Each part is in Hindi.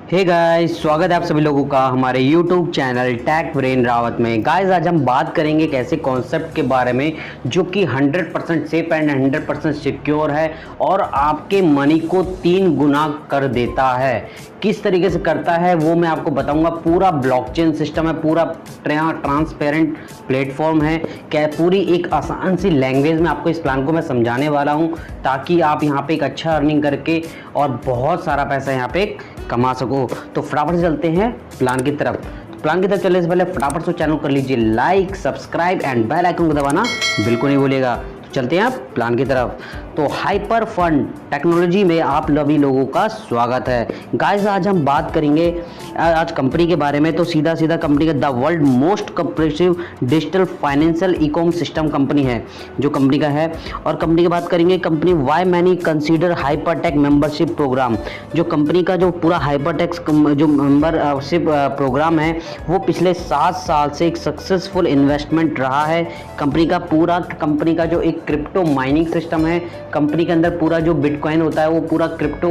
हे गाइस, स्वागत है आप सभी लोगों का हमारे YouTube channel tech brain Rawat में। गाइस, आज हम बात करेंगे एक ऐसे कॉन्सेप्ट के बारे में जो कि 100% सेफ एंड 100% सिक्योर है और आपके मनी को 3 गुना कर देता है। किस तरीके से करता है वो मैं आपको बताऊंगा। पूरा ब्लॉकचेन सिस्टम है, पूरा ट्रांसपेरेंट प्लेटफॉर्म है। क्या पूरी एक आसान सी लैंग्वेज में आपको इस प्लान को मैं समझाने वाला हूं ताकि आप यहां पे एक अच्छा अर्निंग करके और बहुत सारा पैसा यहां पे कमा सको। तो फटाफट से चलते हैं प्लान की तरफ। प्लान की तरफ चलने से पहले फटाफट से चैनल कर लीजिए like, subscribe and bell icon को दबाना बिल्कुल नहीं भूलिएगा। तो चलते हैं आप प्लान की तरफ। तो हाइपर फंड टेक्नोलॉजी में आप सभी लोगों का स्वागत है। गाइस, आज हम बात करेंगे आज कंपनी के बारे में। तो सीधा कंपनी का the world most comprehensive digital financial ecosystem company है जो कंपनी का है। और कंपनी की बात करेंगे, company why many consider Hypertech membership program. जो कंपनी का जो पूरा हाइपरटेक जो मेंबरशिप प्रोग्राम है वो पिछले 7 साल से एक सक्सेसफुल इन्वेस्टमेंट रहा है। कंपनी का जो एक क्रिप्टो माइनिंग सिस्टम है, कंपनी के अंदर पूरा जो बिटकॉइन होता है वो पूरा क्रिप्टो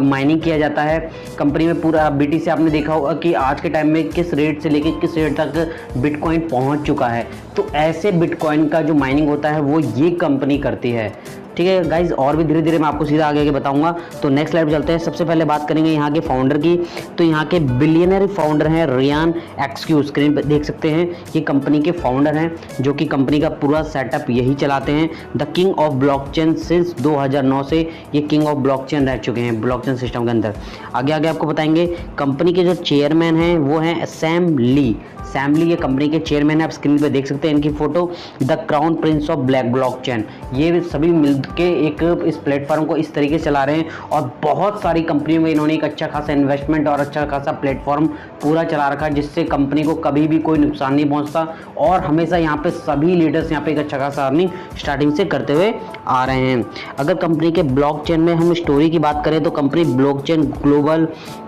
माइनिंग किया जाता है। कंपनी में पूरा BTC आपने देखा होगा कि आज के टाइम में किस रेट से लेकर किस रेट तक बिटकॉइन पहुंच चुका है। तो ऐसे बिटकॉइन का जो माइनिंग होता है वो ये कंपनी करती है। ठीक है गाइज, और भी धीरे धीरे मैं आपको सीधा आगे बताऊंगा। तो नेक्स्ट स्लाइड पे चलते हैं। सबसे पहले बात करेंगे यहाँ के फाउंडर की। तो यहाँ के बिलियनरी फाउंडर हैं रियान एक्सक्यू। स्क्रीन पे देख सकते हैं ये कंपनी के फाउंडर हैं जो कि कंपनी का पूरा सेटअप यही चलाते हैं। The king of blockchain since 2009 से ये किंग ऑफ ब्लॉकचेन रह चुके हैं ब्लॉकचेन सिस्टम के अंदर। आगे आपको बताएंगे। कंपनी के जो चेयरमैन हैं वो हैं सैम ली। ये कंपनी के चेयरमैन है। आप स्क्रीन पे देख सकते हैं इनकी photo. The crown Prince of black blockchain. ये सभी मिलके एक इस प्लेटफॉर्म को इस तरीके से चला रहे हैं और बहुत सारी कंपनियों में इन्होंने एक अच्छा खासा इन्वेस्टमेंट और अच्छा खासा प्लेटफॉर्म पूरा चला रखा है जिससे कंपनी को कभी भी कोई नुकसान नहीं पहुंचता। और हमेशा यहाँ पे सभी लीडर्स यहाँ पे एक अच्छा खासा अर्निंग स्टार्टिंग से करते हुए आ रहे हैं। अगर कंपनी के ब्लॉकचेन में हम स्टोरी की बात करें तो कंपनी ब्लॉकचेन ग्लोबल,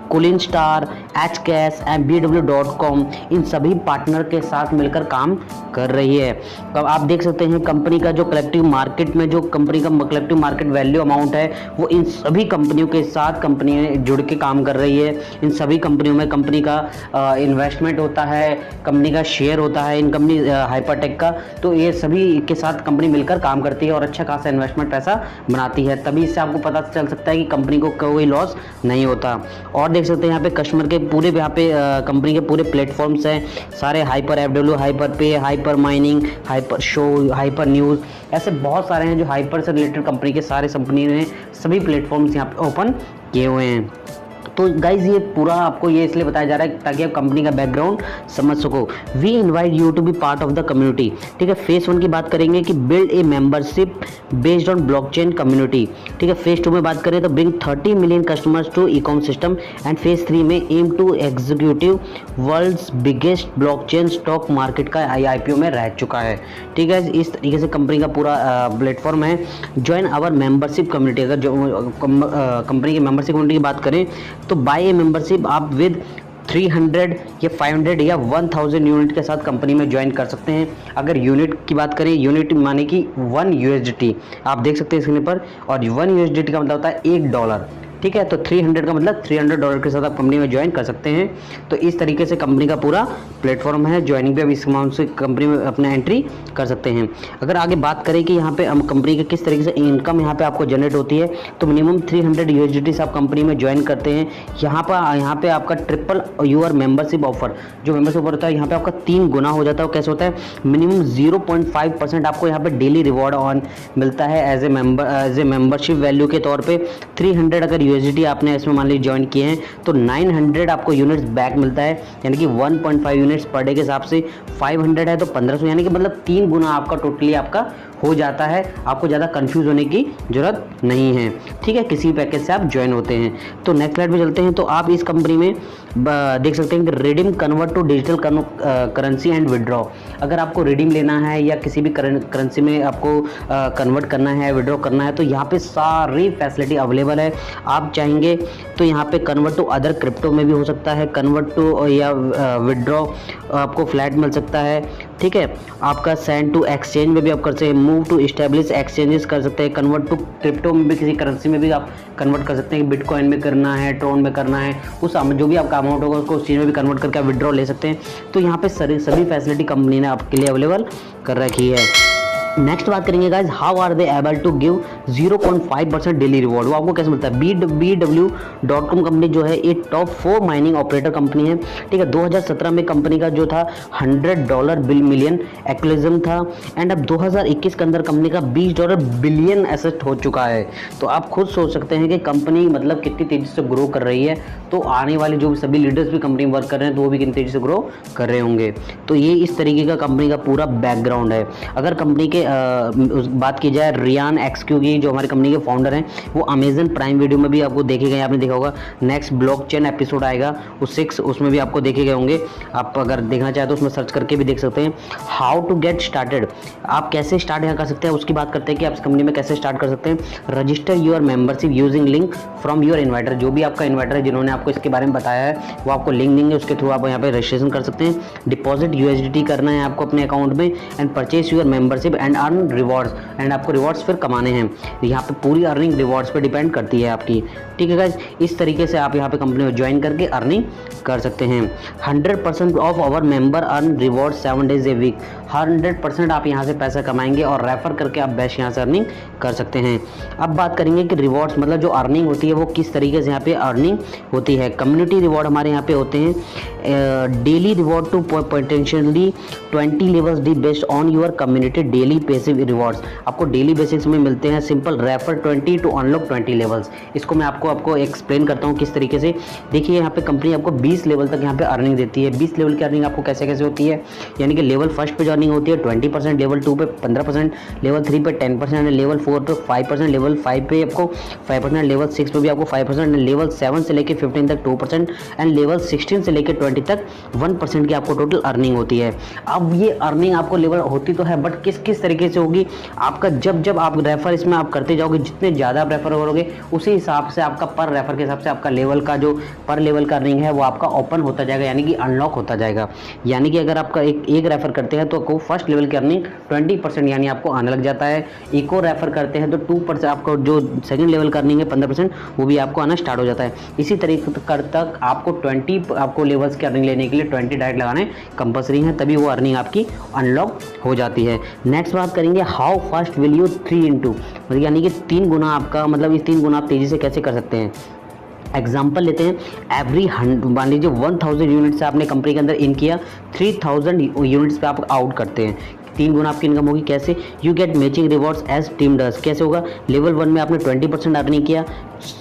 कुलिन स्टार, एचकैश एंड BW.com इन सभी पार्टनर के साथ मिलकर काम कर रही है। तो आप देख सकते हैं कंपनी का जो कलेक्टिव मार्केट में जो कंपनी का कलेक्टिव मार्केट वैल्यू अमाउंट है वो इन सभी कंपनियों के साथ कंपनी जुड़ के काम कर रही है। इन सभी कंपनियों में कंपनी का इन्वेस्टमेंट होता है, कंपनी का शेयर होता है इन कंपनी हाइपरटेक का। तो ये सभी के साथ कंपनी मिलकर काम करती है और अच्छा खासा इन्वेस्टमेंट पैसा बनाती है। तभी इससे आपको पता चल सकता है कि कंपनी को कोई लॉस नहीं होता। और देख सकते हैं यहाँ पे कस्टमर के पूरे यहाँ पे कंपनी के पूरे प्लेटफॉर्म्स हैं सारे। हाइपर FW, हाइपर पे, hyper mining, hyper show, hyper news, ऐसे बहुत सारे हैं जो हाइपर से रिलेटेड कंपनी के सारे कंपनी ने सभी प्लेटफॉर्म्स यहाँ पे ओपन किए हुए हैं। तो गाइज ये पूरा आपको ये इसलिए बताया जा रहा है ताकि आप कंपनी का बैकग्राउंड समझ सको। We invite you to be part of the community. ठीक है, फेज 1 की बात करेंगे कि build a membership based on blockchain community. ठीक है, फेज 2 में बात करें तो bring 30 million customers to ecosystem and phase 3 में aim to executive world's biggest blockchain stock market का IPO में रह चुका है। ठीक है, इस तरीके से कंपनी का पूरा प्लेटफॉर्म है। Join our membership community. अगर जो कंपनी की मेंबरशिप कम्युनिटी की बात करें तो बाय ए मेंबरशिप आप विद 300 या 500 या 1000 यूनिट के साथ कंपनी में ज्वाइन कर सकते हैं। अगर यूनिट की बात करें, यूनिट माने कि 1 USDT आप देख सकते हैं स्क्रीन पर, और 1 USDT का मतलब होता है $1। ठीक है, तो 300 का मतलब $300 के साथ आप कंपनी में ज्वाइन कर सकते हैं। तो इस तरीके से कंपनी का पूरा प्लेटफॉर्म है। ज्वाइनिंग पे अब इस अमाउंट से कंपनी में अपना एंट्री कर सकते हैं। अगर आगे बात करें कि यहाँ पे हम कंपनी के किस तरीके से इनकम यहाँ पे आपको जनरेट होती है तो मिनिमम 300 USDT से आप कंपनी में ज्वाइन करते हैं। यहाँ पे आपका ट्रिपल यूर मेंबरशिप ऑफर, जो मेंबरशिप ऑफर होता है यहाँ पे आपका 3 गुना हो जाता है। कैसे होता है? मिनिमम 0.5% आपको यहाँ पे डेली रिवॉर्ड ऑन मिलता है एज ए मेंबरशिप वैल्यू के तौर पर। 300 अगर USDT आपने इसमें मान लीजिए ज्वाइन किए हैं तो 900 आपको यूनिट्स बैक मिलता है, यानी कि 1.5 यूनिट्स पर डे के हिसाब से 500 है तो 1500, यानी कि मतलब 3 गुना आपका टोटली आपका हो जाता है। आपको ज़्यादा कंफ्यूज होने की ज़रूरत नहीं है। ठीक है, किसी पैकेज से आप ज्वाइन होते हैं। तो नेक्स्ट स्लाइड पे चलते हैं। तो आप इस कंपनी में देख सकते हैं कि redeem convert to digital currency and withdraw. अगर आपको रिडीम लेना है या किसी भी करेंसी में आपको कन्वर्ट करना है, विड्रॉ करना है, तो यहाँ पे सारी फैसिलिटी अवेलेबल है। आप चाहेंगे तो यहाँ पे कन्वर्ट टू अदर क्रिप्टो में भी हो सकता है, कन्वर्ट टू या विदड्रॉ आपको फ्लैट मिल सकता है, ठीक है। आपका सेंड टू एक्सचेंज में भी आप कर सकते हैं, मूव टू इस्टेब्लिश एक्सचेंजेस कर सकते हैं, कन्वर्ट टू क्रिप्टो में भी किसी करेंसी में भी आप कन्वर्ट कर सकते हैं, बिटकॉइन में करना है, ट्रोन में करना है, उस जो भी आपका अमाउंट होगा उसको उस चीज़ में भी कन्वर्ट करके आप विदड्रॉ ले सकते हैं। तो यहाँ पे सभी फैसिलिटी कंपनी ने आपके लिए अवेलेबल कर रखी है। नेक्स्ट बात करेंगे guys, how are they able to give 0.5% daily reward. वो आपको कैसे मिलता है? BW.com कंपनी जो है ये टॉप 4 माइनिंग ऑपरेटर कंपनी है, ठीक है। 2017 में कंपनी का जो था $100 मिलियन एक्विजिशन था, एंड अब 2021 के अंदर कंपनी का $20 बिलियन एसेट हो चुका है। तो आप खुद सोच सकते हैं कि कंपनी मतलब कितनी तेज़ी से ग्रो कर रही है। तो आने वाले जो सभी लीडर्स भी कंपनी में वर्क कर रहे हैं तो वो भी कितनी तेज़ी से ग्रो कर रहे होंगे। तो ये इस तरीके का कंपनी का पूरा बैकग्राउंड है। अगर कंपनी के बात की जाए रियान एक्सक्यू की, जो हमारी कंपनी के फाउंडर हैं, वो अमेजन प्राइम वीडियो में भी आपको देखे गए, आपने देखा होगा। नेक्स्ट ब्लॉकचेन एपिसोड आएगा उस 6, उसमें भी आपको देखे गए होंगे। आप अगर देखना चाहे तो उसमें सर्च करके भी देख सकते हैं। हाउ टू गेट स्टार्टेड, आप कैसे स्टार्ट यहाँ कर सकते हैं उसकी बात करते हैं कि आप इस कंपनी में कैसे स्टार्ट कर सकते हैं। Register your membership using link from your inviter, जो भी आपका इन्वाइटर है जिन्होंने आपको इसके बारे में बताया है वो आपको लिंक देंगे, उसके थ्रू आप यहाँ पे रजिस्ट्रेशन कर सकते हैं। डिपॉजिट USDT करना है आपको अपने अकाउंट में, and purchase your membership and earn rewards, and आपको रिवॉर्ड्स फिर कमाने हैं। यहाँ पे पूरी अर्निंग रिवॉर्ड्स पे डिपेंड करती है आपकी, ठीक है गाइस। इस तरीके से आप यहाँ पे कंपनी में ज्वाइन करके अर्निंग कर सकते हैं। 100% of our member earn reward 7 days a week, 100% आप यहाँ से पैसा कमाएंगे और रेफर करके आप बेस्ट यहाँ से अर्निंग कर सकते हैं। अब बात करेंगे कि रिवॉर्ड्स मतलब जो अर्निंग होती है वो किस तरीके से यहाँ पे अर्निंग होती है। कम्युनिटी रिवॉर्ड हमारे यहाँ पे होते हैं। Daily reward to potentially 20 levels D based on your community daily passive rewards, आपको डेली बेसिक्स में मिलते हैं। Simple refer 20 to unlock 20 levels. इसको मैं आपको एक्सप्लेन करता हूँ किस तरीके से। देखिए यहाँ पे कंपनी आपको 20 लेवल तक यहाँ पे अर्निंग देती है। 20 लेवल की अर्निंग आपको कैसे कैसे होती है, यानी कि लेवल 1 पे जो अर्निंग होती है 20%, लेवल 2 पे 15%, लेवल 3 पे 10%, लेवल 4 पे 5%, लेवल 5 पे आपको 5%, लेवल 6 पे भी आपको 5%, लेवल 7 से लेकर 15 तक 2%, एंड लेवल 16 से लेकर 20 तक 1% की आपको टोटल अर्निंग होती है। अब ये अर्निंग आपको लेवल होती तो है, बट किस तरीके से होगी आपका, जब आप रेफर इसमें आप करते जाओगे, जितने ज़्यादा आप रेफर करोगे उसी हिसाब से आपका पर रेफर के हिसाब से आपका लेवल का जो पर लेवल का अर्निंग है वो आपका ओपन होता जाएगा, यानी कि अनलॉक होता जाएगा। यानी कि अगर आपका एक रेफर करते हैं तो आपको फर्स्ट लेवल की अर्निंग 20% यानी आपको आने लग जाता है। एक और रेफर करते हैं तो 2% आपको जो सेकंड लेवल का अर्निंग है 15% वो भी आपको आना स्टार्ट हो जाता है। इसी तरीके तक आपको 20 आपको लेवल्स की अर्निंग लेने के लिए 20 डायरेक्ट लगाने कंपलसरी हैं, तभी वो अर्निंग आपकी अनलॉक हो जाती है। नेक्स्ट बात करेंगे how fast will you 3 into, यानी कि 3 गुना आपका मतलब इस 3 गुना आप तेज़ी से कैसे कर सकते हैं। एग्जाम्पल लेते हैं, एवरी मान लीजिए 1000 यूनिट से आपने कंपनी के अंदर इन किया, 3000 यूनिट्स पे आप आउट करते हैं, 3 गुना आपकी इनकम होगी। कैसे? You get matching rewards as team does. कैसे होगा? लेवल 1 में आपने 20% अर्निंग किया,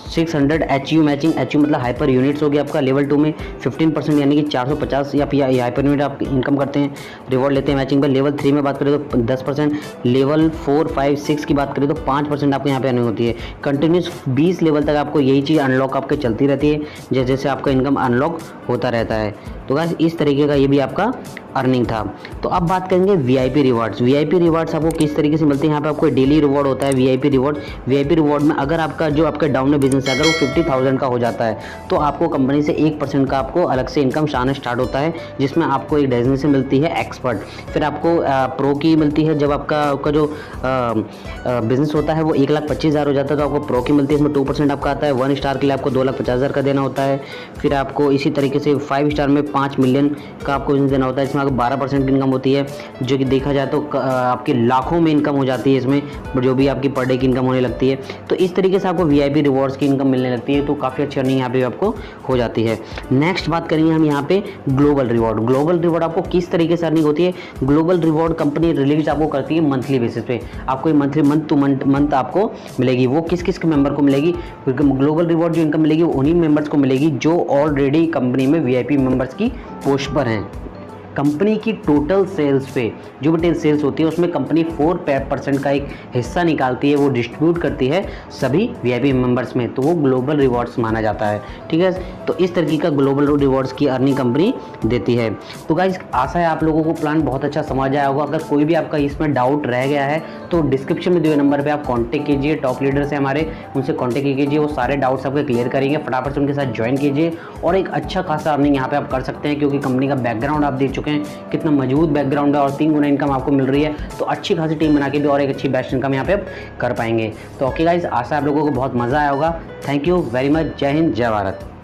600 HU मैचिंग, HU मतलब हाइपर यूनिट्स हो गया आपका। लेवल 2 में 15% यानी कि 450 या हाइपर यूनिट आप इनकम करते हैं, रिवॉर्ड लेते हैं मैचिंग पर। लेवल 3 में बात करें तो 10%, लेवल 4, 5, 6 की बात करें तो 5% आपको यहाँ पे अर्निंग होती है। कंटिन्यूस 20 लेवल तक आपको यही चीज़ अनलॉक आपके चलती रहती है, जैसे जैसे आपका इनकम अनलॉक होता रहता है। तो गाइस इस तरीके का ये भी आपका अर्निंग था। तो अब बात करेंगे VIP रिवॉर्ड्स। VIP रिवॉर्ड्स आपको किस तरीके से मिलते हैं। यहाँ पे आपको डेली रिवॉर्ड होता है VIP रिवॉर्ड। VIP रिवॉर्ड में अगर आपका जो आपका डाउन में बिजनेस है अगर वो 50,000 का हो जाता है तो आपको कंपनी से 1% का आपको अलग से इनकम आना स्टार्ट होता है, जिसमें आपको एक डेजिग्नेशन से मिलती है एक्सपर्ट। फिर आपको प्रो की मिलती है। जब आपका जो बिजनेस होता है वो 1,25,000 हो जाता है तो आपको प्रो की मिलती है, इसमें 2% आपका आता है। 1 स्टार के लिए आपको 2,50,000 का देना होता है। फिर आपको इसी तरीके से 5 स्टार में 5 मिलियन का आपको बिजनेस देना होता है, इसमें आपको 12% की इनकम होती है, जो कि देखा जाए तो आपकी लाखों में इनकम हो जाती है इसमें, जो भी आपकी पर डे की इनकम होने लगती है। तो इस तरीके से आपको VIP रिवॉर्ड्स की इनकम मिलने लगती है, तो काफ़ी अच्छी अर्निंग यहाँ पे आपको हो जाती है। नेक्स्ट बात करेंगे हम यहाँ पे ग्लोबल रिवॉर्ड। ग्लोबल रिवॉर्ड आपको किस तरीके से अर्निंग होती है। ग्लोबल रिवॉर्ड कंपनी रिलीज आपको करती है मंथली बेसिस पे, आपको मंथली मंथ टू मंथ आपको मिलेगी। वो किस किस के मेंबर को मिलेगी, क्योंकि ग्लोबल रिवॉर्ड जो इनकम मिलेगी वो उन्हीं मेंबर्स को मिलेगी जो ऑलरेडी कंपनी में VIP मेंबर्स की पोस्ट पर हैं। कंपनी की टोटल सेल्स पे जो भी सेल्स होती है उसमें कंपनी 4% का एक हिस्सा निकालती है, वो डिस्ट्रीब्यूट करती है सभी वीआईपी मेंबर्स में, तो वो ग्लोबल रिवॉर्ड्स माना जाता है। ठीक है, तो इस तरीके का ग्लोबल रिवॉर्ड्स की अर्निंग कंपनी देती है। तो गाइस आशा है आप लोगों को प्लान बहुत अच्छा समझ आया होगा। अगर कोई भी आपका इसमें डाउट रह गया है तो डिस्क्रिप्शन में दिए हुए नंबर पे आप कांटेक्ट कीजिए, टॉप लीडर से हमारे, उनसे कांटेक्ट कीजिए, वो सारे डाउट्स आपके क्लियर करेंगे। फटाफट से उनके साथ ज्वाइन कीजिए और एक अच्छा खासा अर्निंग यहाँ पे आप कर सकते हैं, क्योंकि कंपनी का बैकग्राउंड आप देख चुके हैं कितना मजबूत बैकग्राउंड है और 3 गुना इनकम आपको मिल रही है। तो अच्छी खासी टीम बना के भी और एक अच्छी बेस्ट इनकम यहाँ पे आप कर पाएंगे। तो ओके गाइस, आशा आप लोगों को बहुत मज़ा आया होगा। Thank you very much. जय हिंद, जय भारत।